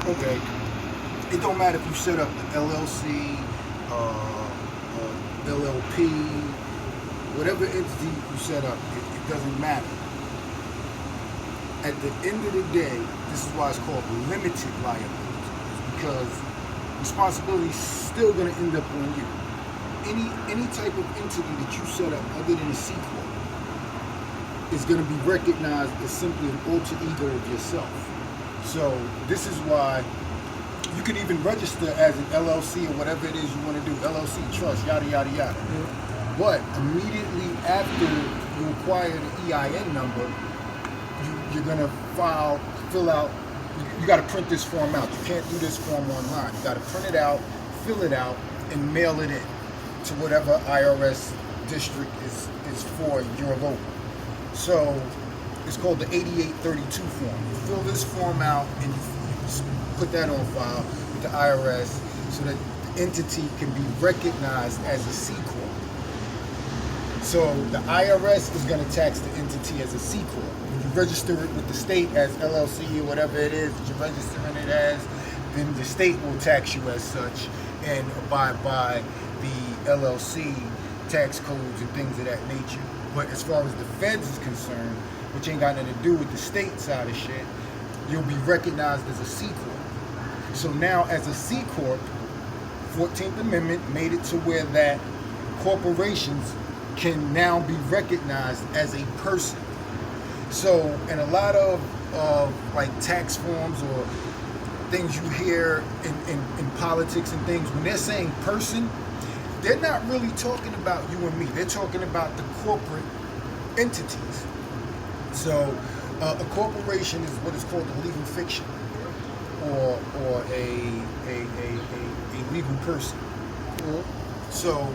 Okay. It don't matter if you set up the LLC, LLP, whatever entity you set up, it doesn't matter. At the end of the day, this is why it's called limited liability, because responsibility is still going to end up on you. Any type of entity that you set up other than a C corp is going to be recognized as simply an alter ego of yourself. So this is why you can even register as an LLC or whatever it is you want to do, LLC, trust, yada, yada, yada. Mm-hmm. But immediately after you acquire the EIN number, you're going to fill out, you got to print this form out. You can't do this form online. You got to print it out, fill it out, and mail it in to whatever IRS district is for your local. So it's called the 8832 form. You fill this form out and you put that on file with the IRS so that the entity can be recognized as a C corp. So the IRS is going to tax the entity as a C corp. When you register it with the state as LLC or whatever it is that you're registering it as, then the state will tax you as such and abide by the LLC tax codes and things of that nature. But as far as the feds is concerned, which ain't got nothing to do with the state side of shit, you'll be recognized as a C corp. So now as a C corp, 14th Amendment made it to where that corporations can now be recognized as a person. So in a lot of like tax forms or things you hear in politics and things, when they're saying person, they're not really talking about you and me. They're talking about the corporate entities. So a corporation is what is called a legal fiction, or a legal person. So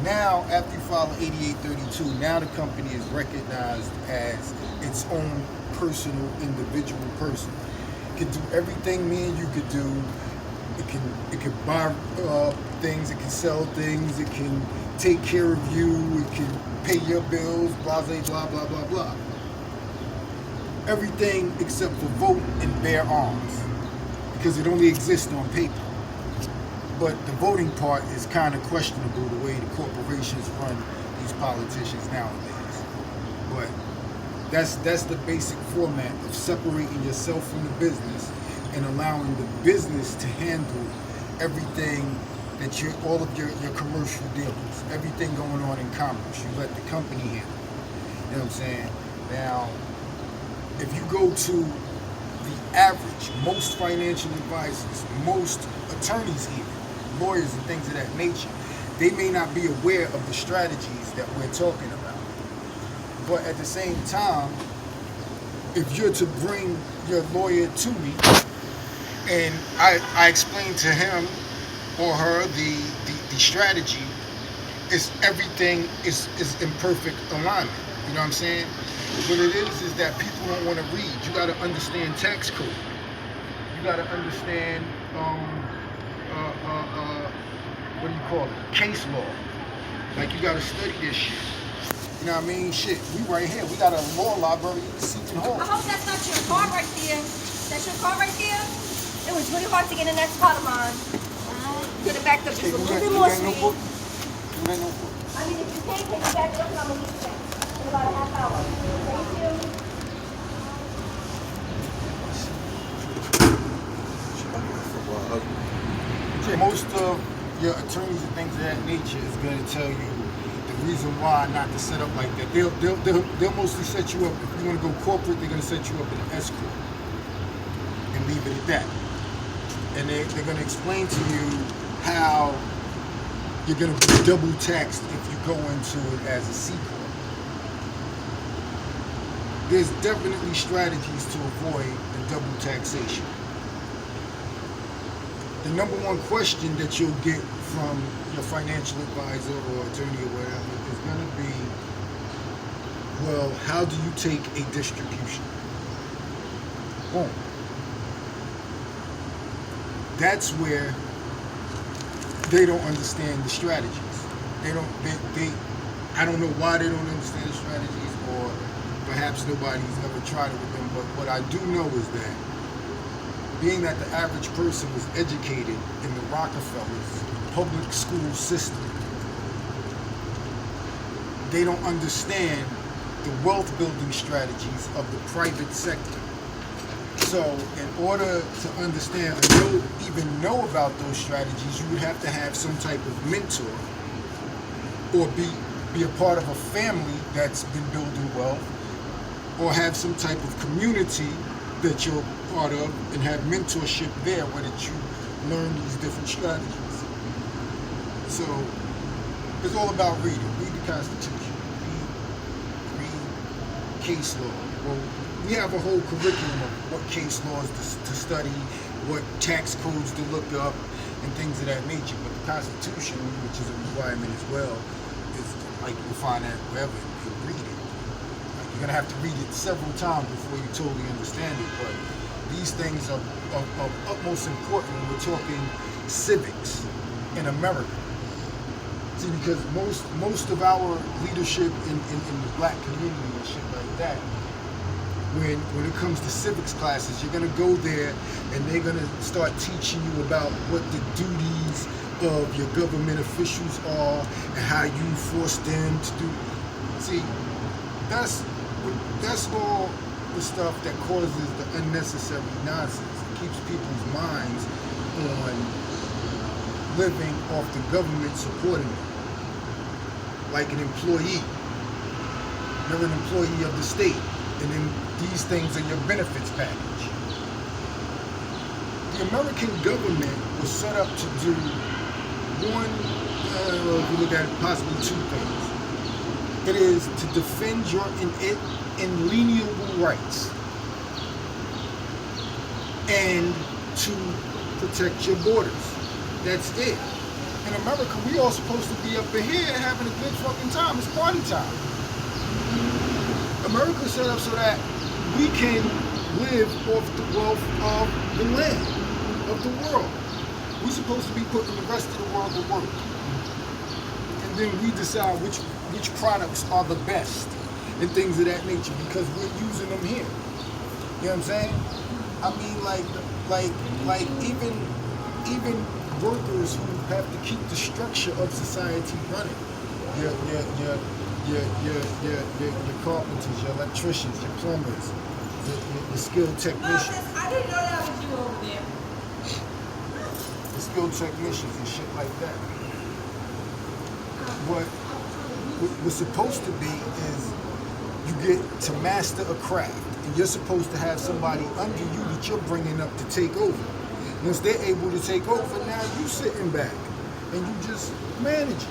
now, after you file an 8832, now the company is recognized as its own personal, individual person. It can do everything me and you could do. It can buy things, it can sell things, it can take care of you, it can pay your bills, blah, blah, blah, blah, blah. Everything except for vote and bear arms, because it only exists on paper. But the voting part is kind of questionable, the way the corporations run these politicians nowadays. But that's the basic format of separating yourself from the business and allowing the business to handle everything that all of your commercial dealings, everything going on in commerce. You let the company handle it. You know what I'm saying? Now, if you go to the average, most financial advisors, most attorneys even, lawyers and things of that nature, they may not be aware of the strategies that we're talking about. But at the same time, if you're to bring your lawyer to me and I explain to him or her the strategy, everything is in perfect alignment. You know what I'm saying? What it is that people don't want to read. You got to understand tax code. You got to understand what do you call it? Case law. Like, you got to study this shit. You know what I mean? Shit, we right here. We got a law library in Seton Hall. I hope that's not your car right there. That's your car right there? It was really hard to get in that spot of mine. Get it backed up just a little bit more, sweetie. I mean, if you can't take it back up, I'm going to leave it in about a half hour. Thank you. Most of your attorneys and things of that nature is going to tell you the reason why not to set up like that. They'll mostly set you up, if you want to go corporate, they're going to set you up in an S corp and leave it at that. And they're going to explain to you how you're going to be double taxed if you go into it as a C corp. There's definitely strategies to avoid the double taxation. The number one question that you'll get from your financial advisor or attorney or whatever is going to be, well, how do you take a distribution? Boom. That's where they don't understand the strategies. I don't know why they don't understand the strategies, or perhaps nobody's ever tried it with them, but what I do know is that being that the average person was educated in the Rockefeller's public school system, they don't understand the wealth building strategies of the private sector. So in order to understand or even know about those strategies, you would have to have some type of mentor or be a part of a family that's been building wealth, or have some type of community that you're part of and have mentorship there where that you learn these different strategies. So it's all about reading. Read the Constitution. Read case law. Well, we have a whole curriculum of what case laws to study, what tax codes to look up, and things of that nature. But the Constitution, which is a requirement as well, is like you'll find that wherever you read it. Like you're gonna have to read it several times before you totally understand it. But these things are of utmost importance when we're talking civics in America. See, because most of our leadership in the black community and shit like that, when it comes to civics classes, you're gonna go there and they're gonna start teaching you about what the duties of your government officials are and how you force them to do. See, that's all the stuff that causes the unnecessary nonsense. It keeps people's minds on living off the government supporting them. Like an employee. You're an employee of the state, and then these things are your benefits package. The American government was set up to do one, if you look at it, possibly two things. It is to defend your inalienable rights and to protect your borders. That's it. In America, we all supposed to be up in here having a good fucking time. It's party time. America's set up so that we can live off the wealth of the land, of the world. We're supposed to be putting the rest of the world to work. And then we decide which products are the best and things of that nature because we're using them here. You know what I'm saying? I mean, like even workers who have to keep the structure of society running. Your carpenters, your electricians, your plumbers, your skilled technicians. I didn't know that was you over there. The skilled technicians and shit like that. What's supposed to be is you get to master a craft, and you're supposed to have somebody under you that you're bringing up to take over. Once they're able to take over, now you sitting back and you just manage it.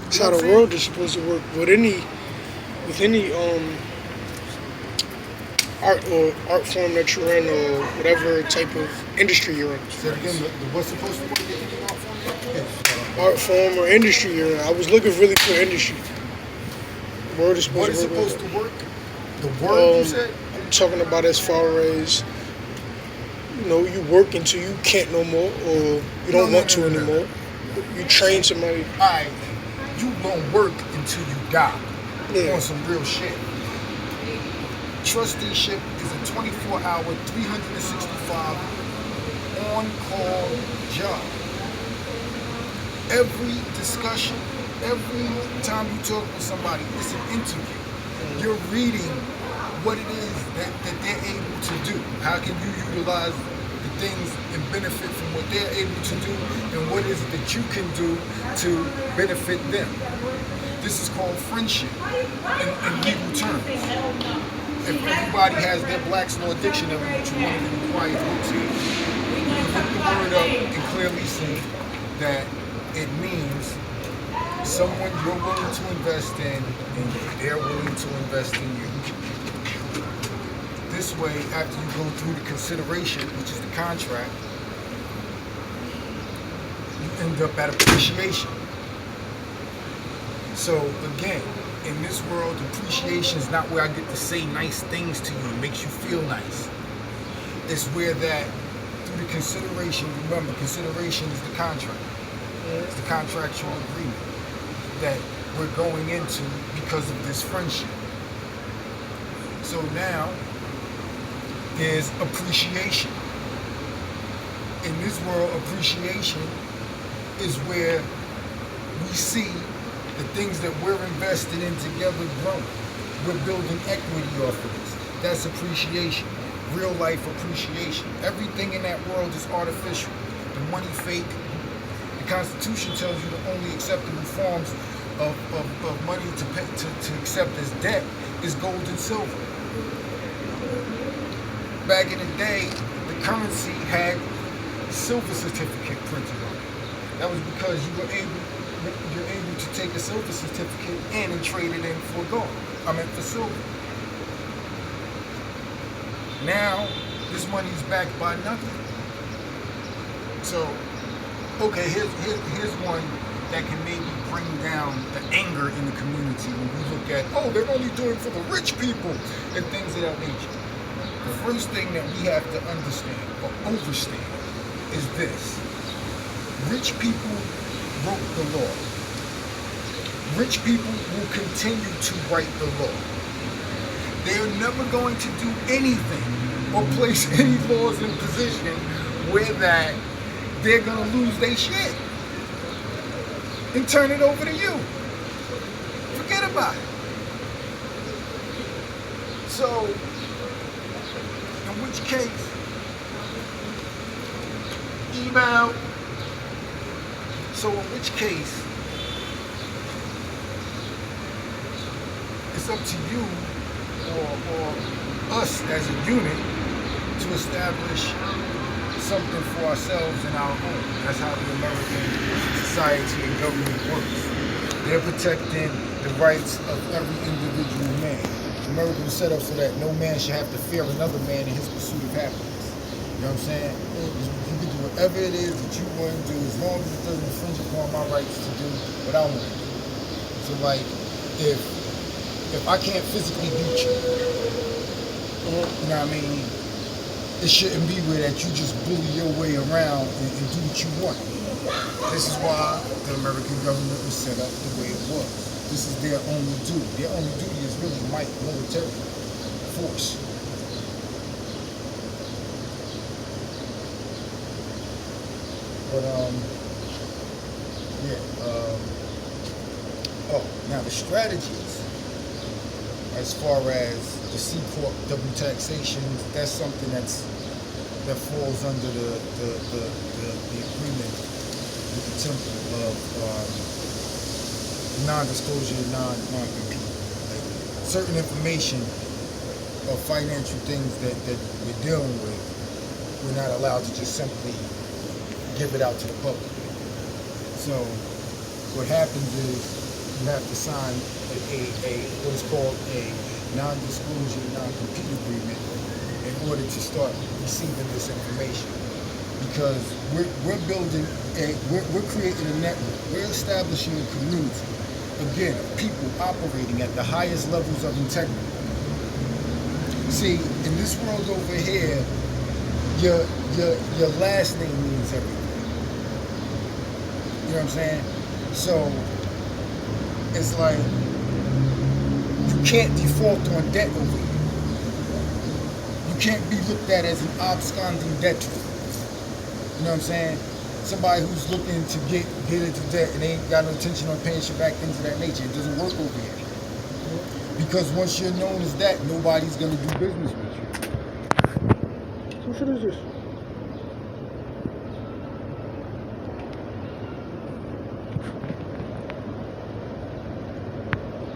That's how the world is supposed to work. With any art form that you're in, or whatever type of industry you're in. So again, what's supposed to work in any art form? Art form or industry you're in. I was looking really for industry. The world is supposed what to is work. Supposed to work? The word you said? I'm talking about as far as, you work until you can't no more, or you don't want to anymore. You train somebody. Alright, you gonna work until you die. Yeah. On some real shit. Trusteeship is a 24-hour, 365 on-call job. Every discussion, every time you talk with somebody, it's an interview. You're reading what it is that they're able to do. How can you utilize the things and benefit from what they're able to do, and what is it that you can do to benefit them? This is called friendship in legal terms. If everybody has their Black's Law Dictionary, which is one of the required books here, you look the word up and clearly see that it means someone you're willing to invest in and they're willing to invest in you. This way, after you go through the consideration, which is the contract, you end up at appreciation. So again, in this world, appreciation is not where I get to say nice things to you. It makes you feel nice. It's where that, through the consideration, remember, consideration is the contract. It's the contractual agreement that we're going into because of this friendship. So now, there's appreciation. this world, appreciation is where we see the things that we're invested in together grow. We're building equity off of this. That's appreciation. Real life appreciation. Everything in that world is artificial. The money fake. The Constitution tells you the only acceptable forms of money to accept as debt is gold and silver. Back in the day, the currency had silver certificate printed on it. That was because you're able to take a silver certificate in and trade it in for gold. For silver. Now, this money is backed by nothing. So, okay, here's one that can maybe bring down the anger in the community when we look at, oh, they're only doing it for the rich people and things of that nature. The first thing that we have to understand or overstand is this. Rich people wrote the law. Rich people will continue to write the law. They're never going to do anything or place any laws in position where that they're going to lose their shit and turn it over to you. Forget about it. So, in which case, email. So in which case, it's up to you or us as a unit to establish something for ourselves and our own. That's how the American society and government works. They're protecting the rights of every individual man. America was set up so that no man should have to fear another man in his pursuit of happiness. You know what I'm saying? You can do whatever it is that you want to do as long as it doesn't infringe upon my rights to do what I want to do. So like, if I can't physically beat you, you know what I mean? It shouldn't be where that you just bully your way around and do what you want. This is why the American government was set up the way it was. This is their only duty. Their only duty is really might, military force. But now the strategies as far as the C Corp double taxation, that's something that falls under the agreement with the temple of non-disclosure, non-compete. Like certain information or financial things that we're dealing with, we're not allowed to just simply give it out to the public. So what happens is you have to sign what is called a non-disclosure, non-compete agreement in order to start receiving this information. Because we're building we're creating a network. We're establishing a community. Again, of people operating at the highest levels of integrity. See, in this world over here, your last name means everything. You know what I'm saying? So it's like you can't default on debt over here. You can't be looked at as an absconding debtor. You know what I'm saying? Somebody who's looking to get into debt and they ain't got no intention on paying shit back, things of that nature. It doesn't work over here. Because once you're known as that, nobody's gonna do business with you. What shit is this?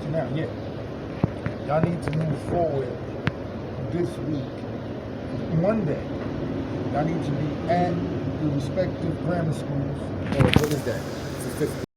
So now, y'all need to move forward this week. Monday, y'all need to be at the respective grammar schools. What is that?